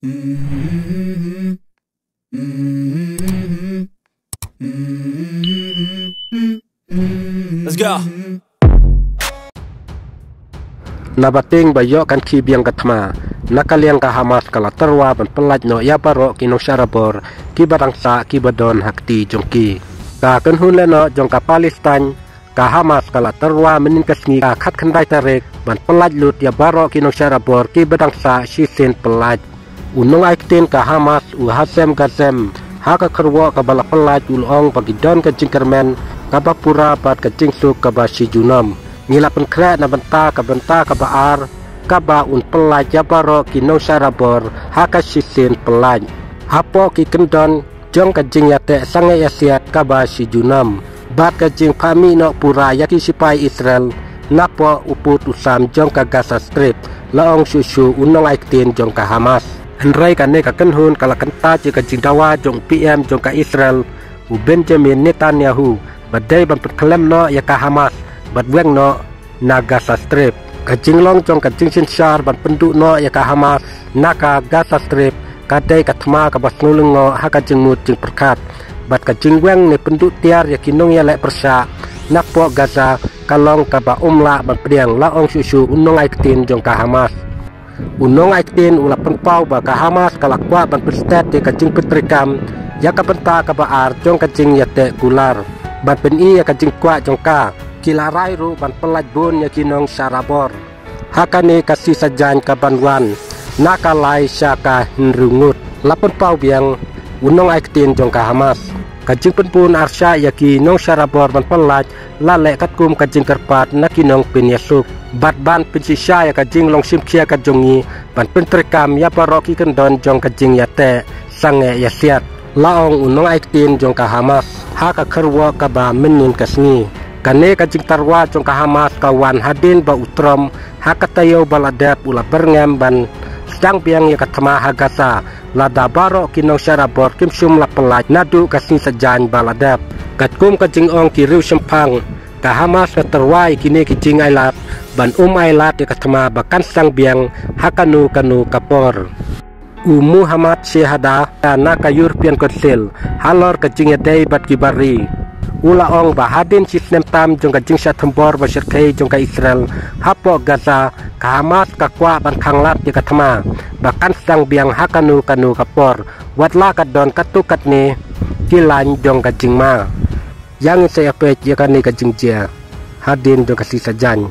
Let's go. Nabating bayo kan kibiang katma nakaliang ka Hamas kala terwa ban pelaj no ya baro kinong syarabor ki barangsa ki badon hakti jongki ka kenhun leno jong ka Palestina ka Hamas kala terwa meningkas ngi ka khat khandai tarek ban pelaj lut ya baro kinong syarabor ki barangsa sisin pelaj unong aikten ka Hamas u hasem gazem haka kerwo ka bala pelaj ulong bagi don ka jingkermen ka bapura bat ka jingsuk ka basi junam ngila penkret na benta ka baar ka ba un pelaj ya baro kinong syarabor haka sisin pelaj hapo ki kendon jong ka jing yate sange yasiat ka ba si junam bat ka jing pami no pura yaki sipai Israel napo uput usam jong ka Gaza Strip laong susu unong aiktin jong ka Hamas henrai ka ne ka kenhun kala kenta jika jing dawa jong PM jong ka Israel u Benjamin Netanyahu badai ban perkelem no ya ka Hamas bat weng no na Gaza Strip kajing long jong kajing sinsar ban penduk no ya ka Hamas naka Gaza Strip kadai katma ka bas ngulung no ha kajing mut jing perkat bat kajing weng ne penduk tiar ya kinong ya lek persa nakpo Gaza kalong ka ba umla ban priang laong susu unong aiktin jong ka Hamas unong aiktin ula penpau ba ka Hamas kalakwa ban perstet de kajing petrikam ya ka benta ka baar jong kajing yate gular ban peni ya kajing kwa jong ka kilarai ru ban pelaj bun ya kinong syarabor hakane kasih sajan ka banwan nakalai syaka hinrungut lapun pau biang unong aiktin jong ka Hamas kajing penpun arsya ya kinong syarabor ban pelaj lale katkum kajing kerpat na kinong pinyasuk bat ban pinsisya ya kajing long simkia ka jongi ban pentrekam ya paroki kendon jong kajing yate sange ya siat laong unong aiktin jong ka Hamas haka kerwo ka ba menin kasni kane kajing tarwa jong ka Hamas kawan hadin ba utrom hakatayo baladep ula berngem ban sedang biang ya katma hagasa lada baro kinong syarabor kimsum la pelaj nadu kasing sajan baladep katkum kajing ong kiriu sempang ka Hamas na terwai kini kajing ailat ban ailat ya katma bakan sang biang hakanu kanu kapor Muhammad Syahada na ka European Council halor kajing yadai bat kibari ula ong bahadin sistem tam jong kajing syatembor basyirkai jong ka Israel hapo Gaza ka Hamas ka kwa ban khanglat ya katma bahkan sang biang hakanu kanu kapor watla kadon katukat ni kilan jong kajing ma yang saya pej ya kani kajing jia hadin jong kasih sajan